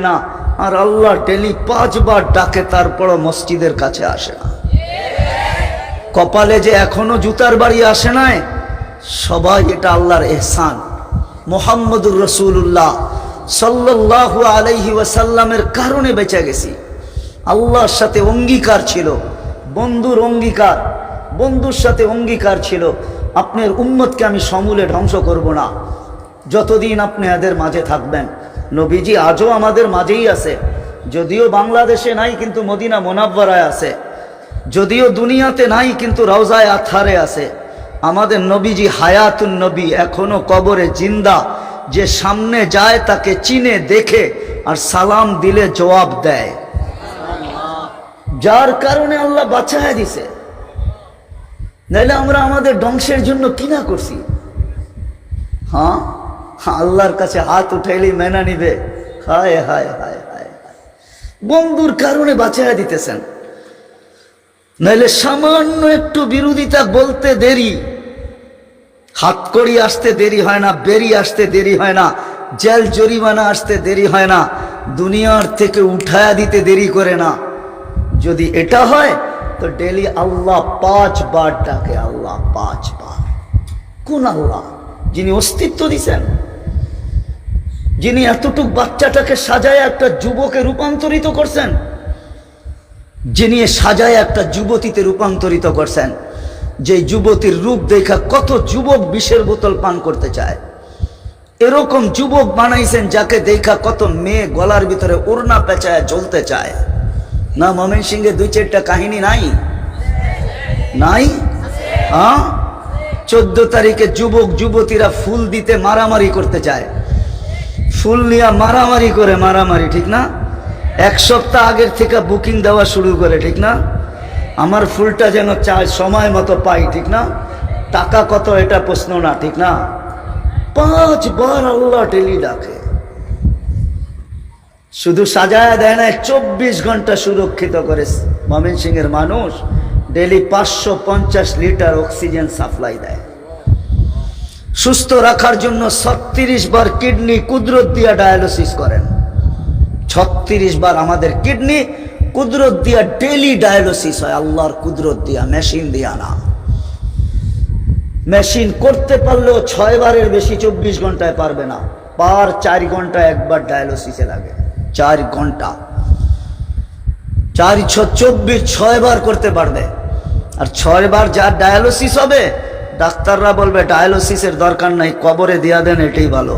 না, আর আল্লাহ ডেলি 5 বার ডাকে, তারপরও মসজিদের কাছে আসে না। কপালে যে এখনো জুতার বাড়ি আসে নাই, সবাই এটা আল্লাহর এহসান। মুহাম্মদুর রাসূলুল্লাহ সাল্লাল্লাহু আলাইহি ওয়াসাল্লামের কারণে বেঁচে গেছি। আল্লাহর সাথে অঙ্গীকার ছিল, বন্ধুর অঙ্গীকার, বন্ধুর সাথে অঙ্গীকার ছিল, আপনার উম্মতকে আমি সমূলে ধ্বংস করব না যতদিন আপনি এদের মাঝে থাকবেন। নবীজি আজও আমাদের মাঝেই আছে, যদিও বাংলাদেশে নাই কিন্তু মদিনা মুনাওয়ারায় আছে, যদিও দুনিয়াতে নাই কিন্তু রওজায়ে আতহারে আছে। আমাদের নবীজি হায়াতুন নবী, এখনো কবরে জিন্দা। যে সামনে যায় তাকে চিনে দেখে আর সালাম দিলে জবাব দেয়, যার কারণে আল্লাহ বাঁচায় দিছে। নাইলে আমরা আমাদের ধ্বংসের জন্য কি না করছি। হ্যাঁ, আল্লাহর কাছে হাত উঠাইলেই মেনা নিবে। হায় হায় হায় হায়, বন্ধুর কারণে বাঁচায় দিতেছেন। নাইলে সামান্য একটু বিরোধিতা বলতে দেরি, হাত কড়ি আসতে দেরি হয় না, বেরি আসতে দেরি হয় না, জেল জরিমানা আসতে দেরি হয় না, দুনিয়ার থেকে উঠায়া দিতে দেরি করে না। যদি এটা হয় তো ডেলি আল্লাহ 5 বার ডাকে, আল্লাহ 5 বার। কোন আল্লাহ? যিনি অস্তিত্ব দিছেন, যিনি এতটুক বাচ্চাটাকে সাজায় একটা যুবকে রূপান্তরিত করছেন, যিনি সাজায় একটা যুবতীতে রূপান্তরিত করছেন, যে যুবতীর রূপ দেখা কত যুবক বিষের বোতল পান করতে চায়। এরকম যুবক বানাইছেন যাকে দেখা কত মেয়ে গলার ভিতরে ওড়না পেঁচায় জ্বলতে চায়। না ময়মনসিংহে 2-4টা কাহিনী নাই? নাই? হ্যাঁ, 14 তারিখে যুবক যুবতীরা ফুল দিতে মারামারি করতে চায়, ফুল নিয়ে মারামারি করে, মারামারি ঠিক না? 1 সপ্তাহ আগের থেকে বুকিং দেওয়া শুরু করে, ঠিক না? আমার ফুলটা যেন চাই সময় মতো পাই, ঠিক না? টাকা কত এটা প্রশ্ন না, ঠিক না? 5 বার আল্লাহ ডেলি ডাকে। শুধু সাজায় দেয় না, 24 ঘন্টা সুরক্ষিত করে। ময়মনসিংহের মানুষ ডেলি 550 লিটার অক্সিজেন সাপ্লাই দেয়। সুস্থ রাখার জন্য 36 বার কিডনি কুদরত দিয়া ডায়ালিসিস করেন। 36 বার আমাদের কিডনি কুদরত দিয়া ডেলি ডায়ালিসিস হয়, আল্লাহর কুদরত দিয়া, মেশিন দিয়া না। মেশিন করতে পারলেও 6 বারের বেশি 24 ঘন্টায় পারবে না। 4 ঘন্টা একবার ডায়ালিসিসে লাগে, 4 ঘন্টা, 4 × 24, 6 বার করতে পারবে। আর 6 বার যার ডায়ালিসিস হবে, ডাক্তাররা বলবে ডায়ালিসিসের দরকার নাই, কবরে দিয়া দেন, এটাই ভালো।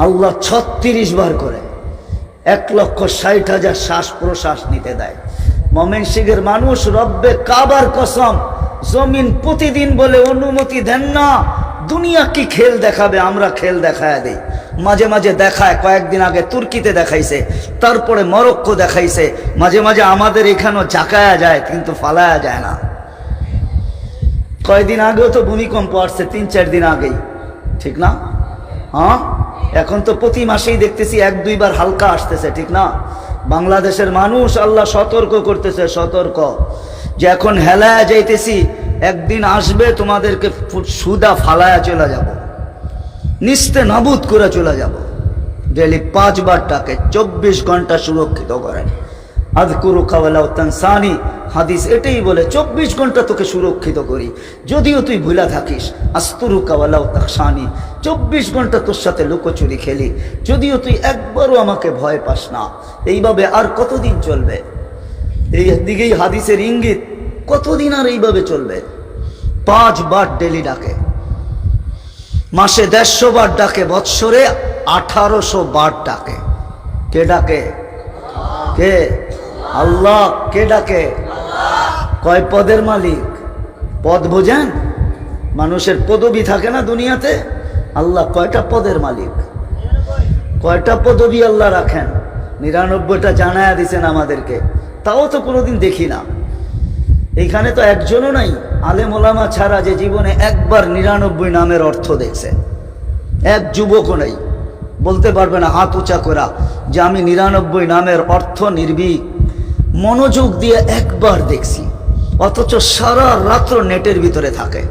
আল্লাহ 36 বার করে 1,60,000 শ্বাস প্রশ্বাস নিতে দেয়। ময়মনসিংহের মানুষ রব্বে কাবার কসম, জমিন প্রতিদিন বলে অনুমতি দেন না। দুনিয়া কি খেল দেখাবে, আমরা খেল দেখায় দেই। মাঝে মাঝে দেখায়, কয়েকদিন আগে তুর্কিতে দেখাইছে, তারপরে মরক্কো দেখাইছে, মাঝে মাঝে আমাদের এখানেও জাকায়া যায় কিন্তু ফালায়া যায় না। কয়েকদিন আগেও তো ভূমিকম্প আসছে, 3-4 দিন আগেই, ঠিক না? হ্যাঁ, এখন তো প্রতি মাসেই দেখতেছি 1-2 বার হালকা আসতেছে, ঠিক না? বাংলাদেশের মানুষ আল্লাহ সতর্ক করতেছে, সতর্ক, যে এখন হেলায়া যাইতেছি, একদিন আসবে তোমাদেরকে সুদা ফালায়া চলে যাব, নিস্তে নাবুদ করে চলে যাব। ডেলি 5 বার ডাকে, 24 ঘন্টা সুরক্ষিত করেন। আযকুরুকা ওয়ালা তানসানি, হাদিস এটাই বলে, 24 ঘন্টা তোকে সুরক্ষিত করি, যদিও তুই ভুলা থাকিস। আস্তুরুকা ওয়ালা তাখশানি, 24 ঘন্টা তোর সাথে লুকোচুরি খেলি, যদিও তুই একবারও আমাকে ভয় পাস না। এইভাবে আর কতদিন চলবে? এই দিকেই হাদিসের ইঙ্গিত, কতদিন আর এইভাবে চলবে? 5 বার ডেলি ডাকে, মাসে 150 বার ডাকে, বৎসরে 1800 বার ডাকে। কে ডাকে? কে? আল্লাহ। কে ডাকে? কয় পদের মালিক? পদ বোঝেন? মানুষের পদবি থাকে না দুনিয়াতে, আল্লাহ কয়টা পদের মালিক? কয়টা পদবি আল্লাহ রাখেন? 99টা জানায়া দিছেন আমাদেরকে, তাও তো কোনোদিন দেখি না। এইখানে তো একজনও নাই আলেম ওলামা ছাড়া যে জীবনে একবার 99 নামের অর্থ দেখছে। এক যুবকও নেই বলতে পারবে না হাত উঁচা করা যে আমি 99 নামের অর্থ নির্ভীক মনোযোগ দিয়ে একবার দেখছি। অথচ সারা রাত্র নেটের ভিতরে থাকে,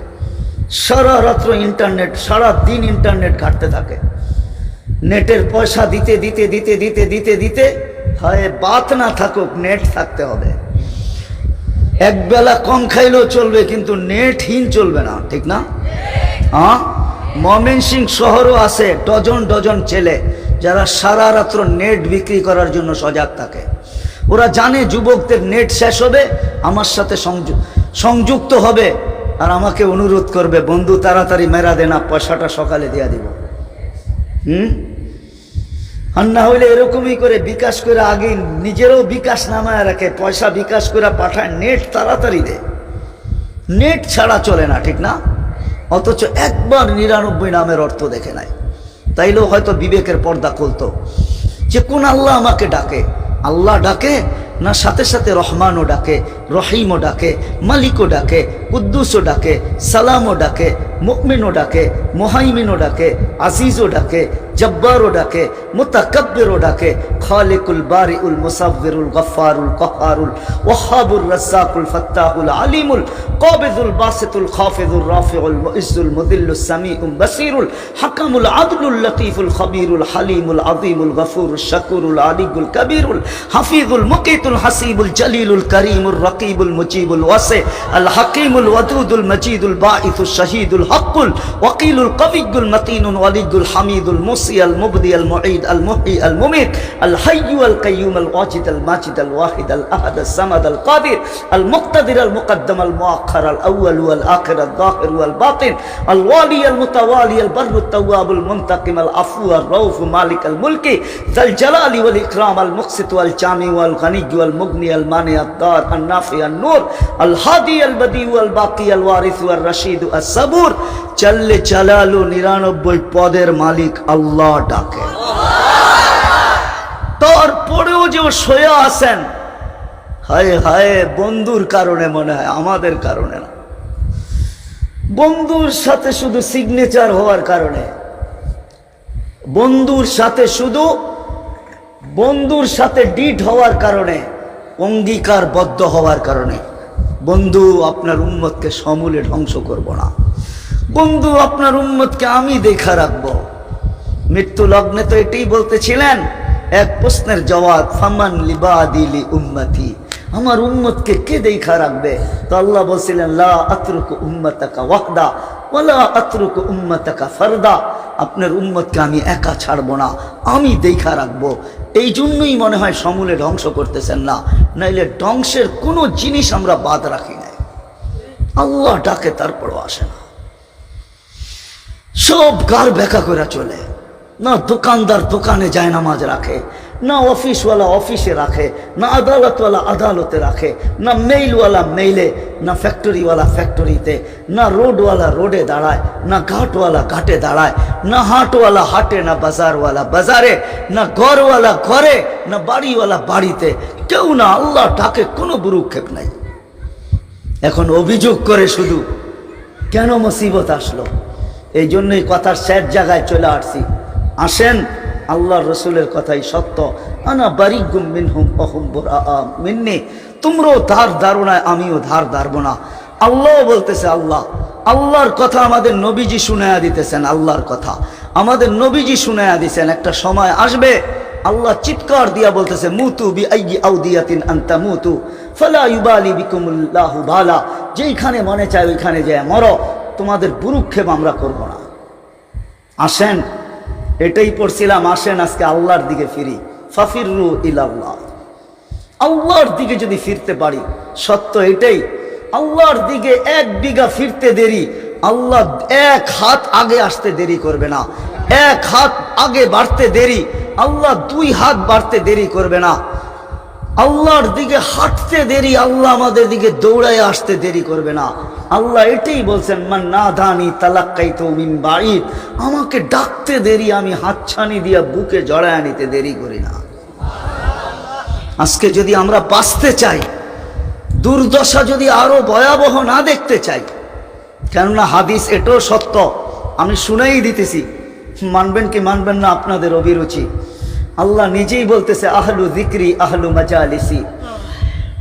সারা রাত্র ইন্টারনেট, সারা দিন ইন্টারনেট ঘাটতে থাকে। নেটের পয়সা দিতে দিতে দিতে দিতে দিতে দিতে হয় বাত না থাকুক, নেট থাকতে হবে। এক বেলা কম খাইলেও চলবে, কিন্তু নেটহীন চলবে না, ঠিক না? হ্যাঁ, ময়মনসিংহ শহরও আছে ডজন ডজন ছেলে যারা সারা রাত্র নেট বিক্রি করার জন্য সজাগ থাকে। ওরা জানে যুবকদের নেট শেষ হবে, আমার সাথে সংযুক্ত হবে আর আমাকে অনুরোধ করবে, বন্ধু তাড়াতাড়ি মেরা দেনা, পয়সাটা সকালে দিয়া দিব। আর না হইলে এরকমই করে বিকাশ করে আগে নিজেরও বিকাশ নামায় রাখে, পয়সা বিকাশ করে পাঠায়, নেট তাড়াতাড়ি দে। নেট ছাড়া চলে না, ঠিক না? অথচ একবার 99 নামের অর্থ দেখে নাই, তাইলেও হয়তো বিবেকের পর্দা খুলতো যে কোন আল্লাহ আমাকে ডাকে। আল্লাহ ডাকে না সাথে সাথে রহমানও ডাকে, রহিমও ডাকে, মালিকও ডাকে, কুদ্দুসও ডাকে, সালামও ডাকে, মুমিনও ডাকে, মুহাইমিনও ডাকে, আজিজও ডাকে, জব্বারও ডাকে, মুতাকাব্বিরও ডাকে, খালিকুল বারিউল মুসাব্বিরুল গফফারুল কহারুল ওয়াহাবুর রাজ্জাকুল ফাত্তাহুল আলিমুল কাবিদুল বাসিতুল খাফিজুর রাফিউল মুইজ্জুল মুদিল্লুস সামিউল বাসিরুল হাকামুল আদলুল লতীফুল খবীরুল হালিমুল আযীমুল গফুরুশ শাকুরুল আলিয়ুল কবীরুল হাফিজুল মুকিতুল হাসিবুল জলিলুল করিমুর রকিবুল মুজিবুল ওয়াসি আল হাকিমুল ওয়াদুদুল মজিদুল বাঈসুশ শহীদুল হকুল ওয়াকিলুল কবিয়ুল মতিনুল ওয়ালিদুল হামিদুল মুসি আল মুবদি আল মুঈদ আল মুহয়ি আল মুমিত আল হাইয়্যু আল কাইয়্যুম আল ওয়াজিদ আল মাজিদ আল ওয়াহিদ আল আহাদ আল সামাদ আল কাদির আল মুক্তাদির আল মুকদ্দম আল মুআখ্খার আল আউয়াল ওয়াল আখির আল যাহির ওয়াল বাতিন আল ওয়ালি আল মুতাওয়ালি আল বাররু তাওয়াব আল মুনতাকিম আল আফু আর রাউফ মালিক আল মুলকি যাল জালালি ওয়াল ইকরাম আল মুকসিত ওয়াল জামি ওয়াল গনি ওয়াল মুগনি আল মানি আল দার আল নাফি আল নূর আল হাদি আল বদি ওয়াল বাকি আল ওয়ারিস ওয়াল রশিদ আল সাবুর। চল্লে চালালো 99 পদের মালিক আল্লাহ ডাকে। তারপরেও যে শোয়া আছেন, হায় হায়, বন্ধুর কারণে মনে হয়, আমাদের কারণে না। বন্ধুর সাথে শুধু সিগনেচার হওয়ার কারণে, বন্ধুর সাথে ডিট হওয়ার কারণে, অঙ্গীকারবদ্ধ হওয়ার কারণে, বন্ধু আপনার উম্মতকে সমূলে ধ্বংস করব না, বন্ধু আপনার উম্মতকে আমি দেখা রাখবো। মৃত্যু লগ্নে তো এটাই বলতেছিলেন, এক প্রশ্নের জবাব, ফামান লিবাদিলি উম্মতি, আমার উম্মতকে কে দেখা রাখবে? তো আল্লাহ বলছিলেন, লা আতরুকু উম্মতাকা ওয়াহদা ওয়ালা আতরুকু উম্মতাকা ফারদা, আপনার উম্মতকে আমি একা ছাড়বো না, আমি দেখা রাখবো। এই জন্যই মনে হয় সমূলে ধ্বংস করতেছেন না, নাইলে ধ্বংসের কোনো জিনিস আমরা বাদ রাখি নাই। আল্লাহ ডাকে তারপরও আসে না, সব গার বেকা করে চলে। না দোকানদার দোকানে যায় নামাজ রাখে, না অফিসওয়ালা অফিসে রাখে, না আদালতওয়ালা আদালতে রাখে, না মেইলওয়ালা মেইলে, না ফ্যাক্টরিওয়ালা ফ্যাক্টরিতে, না রোডওয়ালা রোডে দাঁড়ায়, না ঘাটওয়ালা ঘাটে দাঁড়ায়, না হাটওয়ালা হাটে, না বাজারওয়ালা বাজারে, না ঘরওয়ালা ঘরে, না বাড়িওয়ালা বাড়িতে, কেউ না। আল্লাহ ডাকে, কোনো বুরুক্ষেপ নাই। এখন অভিযোগ করে শুধু কেন মুসিবত আসলো। এই জন্যই কথার শেষ জায়গায় চলে আসছি। আসেন, আল্লাহর রসুলের কথাই সত্য, আনা বারিগুম মিনহুম ওহুম বুরাআ মিন্নি, তোমরাও ধার ধারণায়, আমিও ধার ধারবো না। আল্লাহ বলতেছে, আল্লাহর কথা আমাদের নবীজি শুনায়া দিতেছেন। আল্লাহর কথা আমাদের নবীজি শুনায়া দিতেছেন। একটা সময় আসবে আল্লাহ চিৎকার দিয়া বলতেছে, মুতু বিআইয়ি আউদিয়াতিন আনতা মুতু ফালা ইউবালি বিকুমুল্লাহু বালা, যেইখানে মনে চায় ওইখানে যায় মরো, তোমাদের বুরুক্ষেপ আমরা করব না। আসেন, এটাই পড়ছিলাম, আসেন আজকে আল্লাহর দিকে ফিরি। ফাফিরু ইলাল্লাহ, আল্লাহর দিকে যদি ফিরতে পারি, সত্য এটাই, আল্লাহর দিকে 1 বিঘা ফিরতে দেরি, আল্লাহ 1 হাত আগে আসতে দেরি করবে না। 1 হাত আগে বাড়তে দেরি, আল্লাহ 2 হাত বাড়তে দেরি করবে না। আল্লাহর দিকে হাঁটতে দেরি, আল্লাহ আমাদের দিকে দৌড়ায় আসতে দেরি করবে না। আল্লাহ এটাই বলছেন, মান নাদানি তালাক্কাইতু মিন বাঈদ, আমাকে ডাকতে দেরি, আমি হাতছানি দিয়া বুকে জড়ায় নিতে দেরি করি না। আজকে যদি আমরা বাঁচতে চাই, দুর্দশা যদি আরো ভয়াবহ না দেখতে চাই, কেননা হাদিস এটাও সত্য, আমি শুনেই দিতেছি, মানবেন কি মানবেন না আপনাদের অভিরুচি। আল্লাহ নিজেই বলতেছে, আহলু যিকরি আহলু মাজালিসি,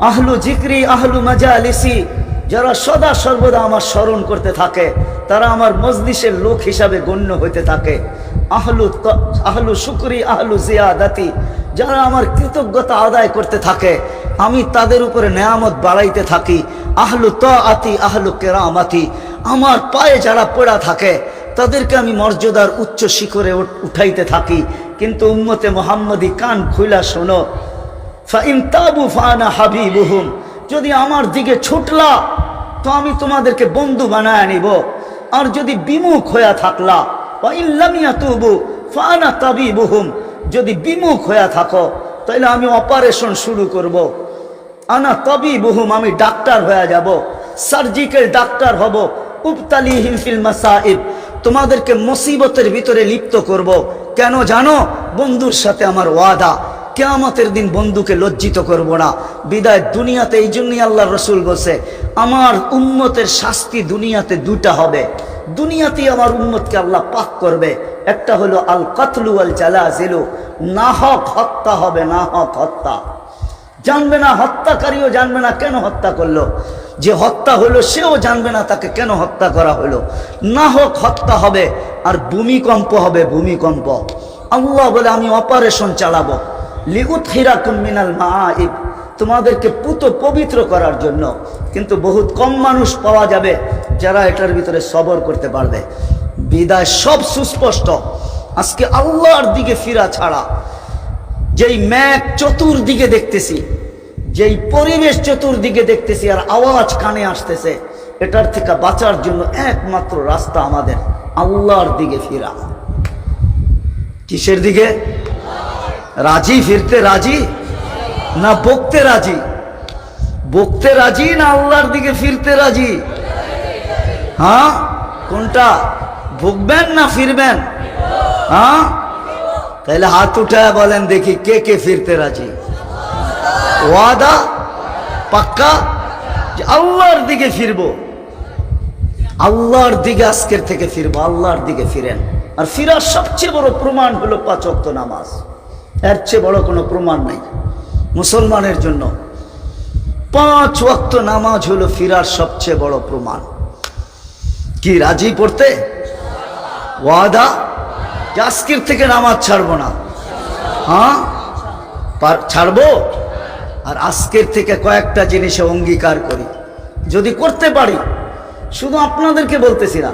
আহলু যিকরি আহলু মাজালিসি, যারা সদা সর্বদা আমার স্মরণ করতে থাকে, তারা আমার মজলিসের লোক হিসাবে গণ্য হইতে থাকে। আহলু শুকরি আহলু জিয়াদাতি, যারা আমার কৃতজ্ঞতা আদায় করতে থাকে আমি তাদের উপরে নেয়ামত বাড়াইতে থাকি। আহলু তাআতি আহলু কেরামাতি, আমার পায়ে যারা পড়া থাকে তাদেরকে আমি মর্যাদার উচ্চ শিখরে উঠাইতে থাকি। কিন্তু উম্মতে মুহাম্মদী কান খুইলা শোনো, ফাইন তাবু ফানা হাবিবুহুম, যদি আমার দিকে ছুটলা তো আমি তোমাদেরকে বন্ধু বানায় নিব, আর যদি বিমুখ হইয়া থাকলা ওয়াইন লাম ইয়াতুবু ফানা তাবিবুহুম, যদি বিমুখ হইয়া থাকো তাহলে আমি অপারেশন শুরু করব। আনা তাবিবুহুম, আমি ডাক্তার হয়ে যাব, সার্জিক্যাল ডাক্তার হব। উবতালিহিম ফিল মাসাইব, তোমাদেরকে মুসিবতের ভিতরে লিপ্ত করব। কেন জানো? বন্ধুর সাথে আমার ওয়াদা, কিয়ামতের দিন বন্ধুকে লজ্জিত করব না। বিদায় দুনিয়াতে, এই জন্যই আল্লাহ রসুল বলছে আমার উম্মতের শাস্তি দুনিয়াতে দুটা হবে। দুনিয়াতেই আমার উম্মতকে আল্লাহ পাক করবে, একটা হলো আল কাতলু আল জালাজিলু, নাহক হত্যা হবে, নাহক হত্যা। জানবে না, হত্যাকারীও জানবে না কেন হত্যা করলো, যে হত্যা হলো সেও জানবে না তাকে কেন হত্যা করা হলো। নাহক হত্যা হবে। আর ভূমিকম্প হবে, ভূমিকম্প। আল্লাহ বলে আমি অপারেশন চালাবো, লিউতহিরাকুম মিনাল মাআইব, তোমাদেরকে পুত পবিত্র করার জন্য। কিন্তু বহুত কম মানুষ পাওয়া যাবে যারা এটার ভিতরে সবর করতে পারবে। বিদায় সব সুস্পষ্ট। আজকে আল্লাহর দিকে ফিরা ছাড়া, যেই মেঘ চতুর্দিকে দেখতেছি, যেই পরিবেশ চতুর্দিকে দেখতেছি, আর আওয়াজ কানে আসতেছে, এটার থেকে বাঁচার জন্য একমাত্র রাস্তা আমাদের আল্লাহর দিকে ফিরা। কিসের দিকে? রাজি, ফিরতে রাজি না বকতে রাজি? বকতে রাজি না আল্লাহর দিকে ফিরতে রাজি? হ্যাঁ, কোনটা? বকবেন না ফিরবেন? হ্যাঁ, তাহলে হাত উঠায় বলেন দেখি কে কে ফিরতে রাজি? ওয়াদা পাক্কা যে আল্লাহর দিকে ফিরবো, আল্লাহর দিকে আজকের থেকে ফিরবো। আল্লাহর দিকে ফিরেন। আর ফিরার সবচেয়ে বড় প্রমাণ হলো 5 ওয়াক্ত নামাজ। এর চেয়ে বড় কোনো প্রমাণ নাই মুসলমানের জন্য। 5 ওয়াক্ত নামাজ হলো ফিরার সবচেয়ে বড় প্রমাণ। কি রাজি পড়তে? ওয়াদা যে আজকের থেকে নামাজ ছাড়বো না? হ্যাঁ, ছাড়বো। আর আজকের থেকে কয়েকটা জিনিসে অঙ্গীকার করি, যদি করতে পারি। শুধু আপনাদেরকে বলতেছি না,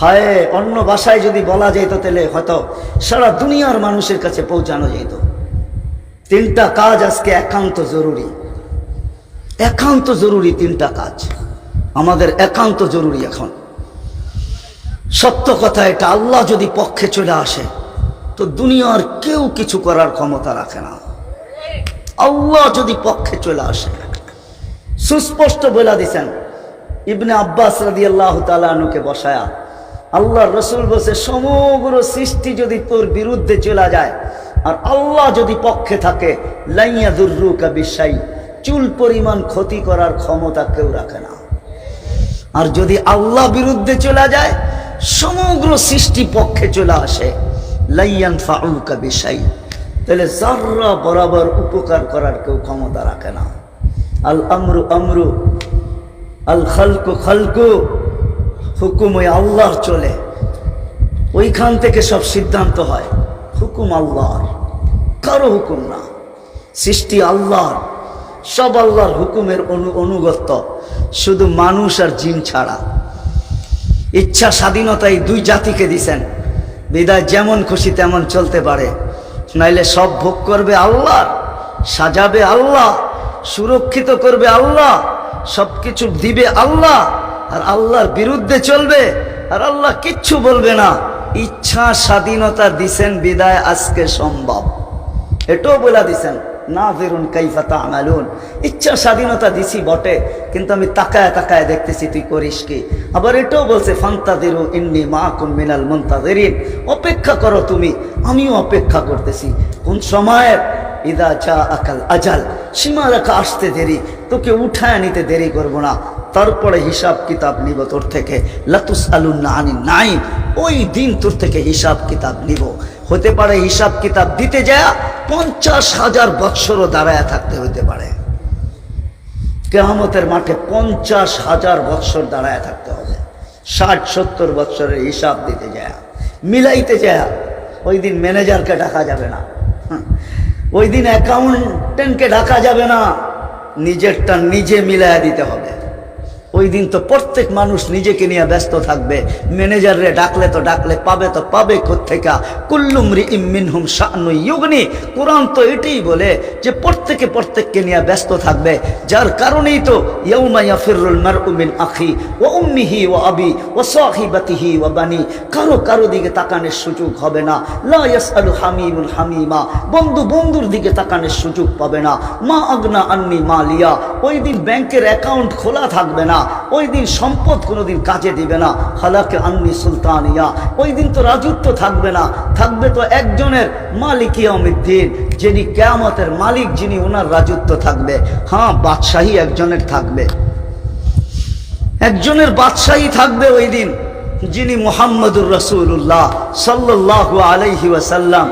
হায় অন্য ভাষায় যদি বলা যেত তাহলে হয়তো সারা দুনিয়ার মানুষের কাছে পৌঁছানো যেত। 3টা কাজ আজকে একান্ত জরুরি, একান্ত জরুরি। 3টা কাজ আমাদের একান্ত জরুরি এখন। সত্য কথা এটা, আল্লাহ যদি পক্ষে চলে আসে তো দুনিয়ার কেউ কিছু করার ক্ষমতা রাখে না। আল্লাহ যদি পক্ষে চলে আসে, সুস্পষ্ট বলে দিছেন। ইবনে আব্বাস রাদিয়াল্লাহু তাআলা আনহুকে বসায়া আল্লাহর রাসূল বলছে, সমগ্র সৃষ্টি যদি তোর বিরুদ্ধে চলে যায় আর আল্লাহ যদি পক্ষে থাকে, লাইয়াদুররুকা বিশাই, চুল পরিমাণ ক্ষতি করার ক্ষমতা কেউ রাখে না। আর যদি আল্লাহ বিরুদ্ধে চলে যায়, সমগ্র সৃষ্টি পক্ষে চলে আসে, লাইয়ানফাউকা বিশাই, তাহলে যাররা বরাবর উপকার করার কেউ ক্ষমতা রাখে না। আল আমরু আমরু আল খালকু খালকু, হুকুম ওই আল্লাহর চলে, ওইখান থেকে সব সিদ্ধান্ত হয়। হুকুম আল্লাহর, কারো হুকুম না। সৃষ্টি আল্লাহর, সব আল্লাহর হুকুমের অনুগত্য, শুধু মানুষ আর জিন ছাড়া। ইচ্ছা স্বাধীনতা এই 2 জাতিকে দিছেন, বিদায় যেমন খুশি তেমন চলতে পারে। নাইলে সব ভোগ করবে আল্লাহ, সাজাবে আল্লাহ, সুরক্ষিত করবে আল্লাহ, সবকিছু দিবে আল্লাহ, আর আল্লাহর বিরুদ্ধে চলবে আর আল্লাহ কিচ্ছু বলবে না। ইচ্ছা স্বাধীনতা দিছেন বিদায় আজকে সম্ভব। এটাও বলে দিছেন, নাযিরুন কাইফা তা'মালুন, ইচ্ছা স্বাধীনতা দিছি বটে, কিন্তু আমি তাকায় তাকায় দেখতেছি তুই করিস কি। আবার এটাও বলছে, ফান্তাযিরু ইন্নী মাআকুম মিনাল মুনতাযিরিন, অপেক্ষা করো তুমি, আমিও অপেক্ষা করতেছি। কোন সময়ের? ইদা জাআকাল আজাল, সীমারেখা আসতে দেরি, তোকে উঠায় নিতে দেরি করব না, তারপরে হিসাব কিতাব নিব তোর থেকে। লাতুসআলুন্না আনিন নাঈম, ওই দিন তোর থেকে হিসাব কিতাব নিব। হতে পারে হিসাব কিতাব দিতে যায় 50,000 বৎসরও দাঁড়ায় থাকতে হতে পারে। কিয়ামতের মাঠে 50,000 বৎসর দাঁড়ায় থাকতে হবে। 60-70 বৎসরের হিসাব দিতে যায়, মিলাইতে যায় ওই দিন ম্যানেজারকে ডাকা যাবে না, ওই দিন অ্যাকাউন্টেন্টকে ডাকা যাবে না, নিজেরটা নিজে মিলাইয়া দিতে হবে। ওই দিন তো প্রত্যেক মানুষ নিজেকে নিয়ে ব্যস্ত থাকবে। ম্যানেজারে ডাকলে তো ডাকলে পাবে তো পাবে কোত্থেকে? কুল্লুম রিইম মিনহুম শা'নু ইউগনি। কোরআন তো এটাই বলে যে প্রত্যেককে নিয়ে ব্যস্ত থাকবে। যার কারণেই তো ইয়াউমা ইয়াফিরুল মারউ মিন আখি ওয়া উম্মিহি ওয়া আবি ওয়া সাহিবাতিহি ওয়া বানি। কারো দিকে তাকানোর সুযোগ হবে না। লা ইয়াসআলু হামিমুল হামিমা। বন্ধুর দিকে তাকানোর সুযোগ পাবে না। মা আগনা আন্নি মালিয়া। ওই দিন ব্যাংকের অ্যাকাউন্ট খোলা থাকবে না। ওই দিন সম্পদ কোনোদিন কাজে দিবে না। খালাকে আন্নি সুলতানিয়া। ওই দিন তো রাজত্ব থাকবে না, থাকবে তো একজনের, মালিক ইয়াউমিদ্দিন, যিনি কিয়ামতের মালিক, যিনি ওনার রাজত্ব থাকবে। হ্যাঁ, বাদশাহী একজনের থাকবে, একজনের বাদশাহী থাকবে ওই দিন, যিনি মুহাম্মদুর রাসূলুল্লাহ সাল্লাল্লাহু আলাইহি ওয়াসাল্লাম।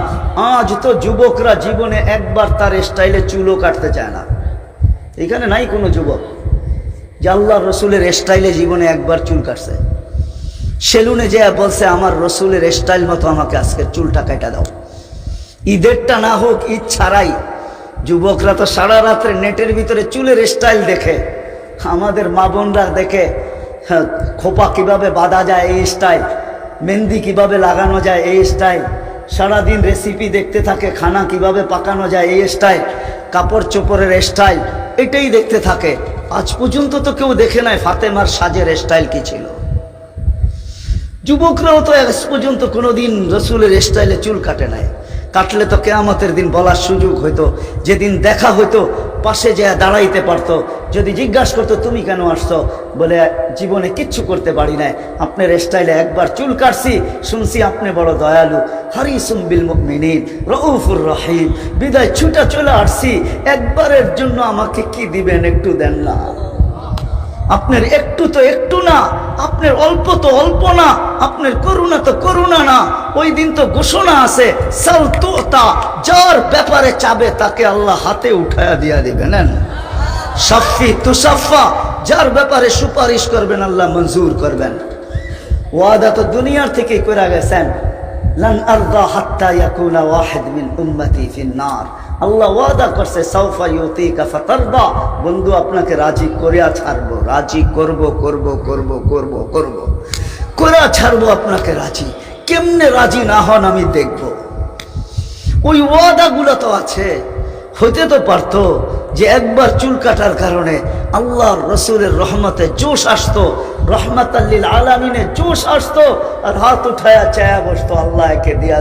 আজ তো যুবকরা জীবনে একবার তার স্টাইলে চুলও কাটতে চায় না। এখানে নাই কোনো যুবক যে আল্লাহর রসুলের স্টাইলে জীবনে একবার চুল কাটছে। সেলুনে যে বলছে আমার রসুলের স্টাইল মতো আমাকে আজকে চুলটা কাটা দাও। ঈদেরটা না হোক, ঈদ ছাড়াই যুবকরা তো সারা রাত্রে নেটের ভিতরে চুলের স্টাইল দেখে। আমাদের মা বোনরা দেখে খোপা কিভাবে বাঁধা যায় এই স্টাইল, মেহেন্দি কিভাবে লাগানো যায় এই স্টাইল, সারাদিন রেসিপি দেখতে থাকে, খানা কিভাবে পাকানো যায় এই স্টাইল, কাপড় চোপড়ের স্টাইল, এটাই দেখতে থাকে। আজ পর্যন্ত তো কেউ দেখে নাই ফাতেমার সাজের স্টাইল কি ছিল। যুবকরাও তো আজ পর্যন্ত কোনোদিন রসুলের স্টাইলে চুল কাটে নাই। কাটলে তো কিয়ামতের দিন বলার সুযোগ হইতো, যেদিন দেখা হইতো পাশে যেয়ে দাঁড়াইতে পারতো। যদি জিজ্ঞাসা করতো তুমি কেন আসছো, বলে জীবনে কিচ্ছু করতে পারি নাই, আপনার স্টাইলে একবার চুল কাটছি, শুনছি আপনি বড় দয়ালু, হারিসুম বিল মুমিনিন রউফুর রহিম, বিদায় ছুটা চলে আসছি, একবারের জন্য আমাকে কি দিবেন, একটু দেন না। আপনার একটু তো একটু না, আপনার অল্প তো অল্প না, আপনার করুণা তো করুণা না। ওই দিন তো ঘোষণা আছে, সাল তুতা, যার ব্যাপারে চাবে তাকে আল্লাহ হাতে উঠায়া দিয়া দিবেন। শাফি তুসাফা, যার ব্যাপারে সুপারিশ করবেন আল্লাহ মঞ্জুর করবেন। ওয়াদা তো দুনিয়ার থেকেই করে গেছেন, লান আরদা হাত্তা ইয়াকুনা ওয়াহিদ মিন উম্মতি ফিন নার। আল্লাহ ওয়াদা করছে সাউফা ইউতিকা ফাতারদা, বন্ধু আপনাকে রাজি করিয়া ছাড়বো, রাজি করব করে ছাড়বো আপনাকে রাজি। কেমনে রাজি না হন আমি দেখব। ওই ওয়াদাগুলো তো আছে। হইতে তো পারতো যে একবার চুল কাটার কারণে আল্লাহর রসুলের রহমতে জোশ আসতো, রহমাতাল লিল আলামিনে জোশ আসতো, আর হাত উঠায়া চায়া বসতো, আল্লাহ একে দিয়া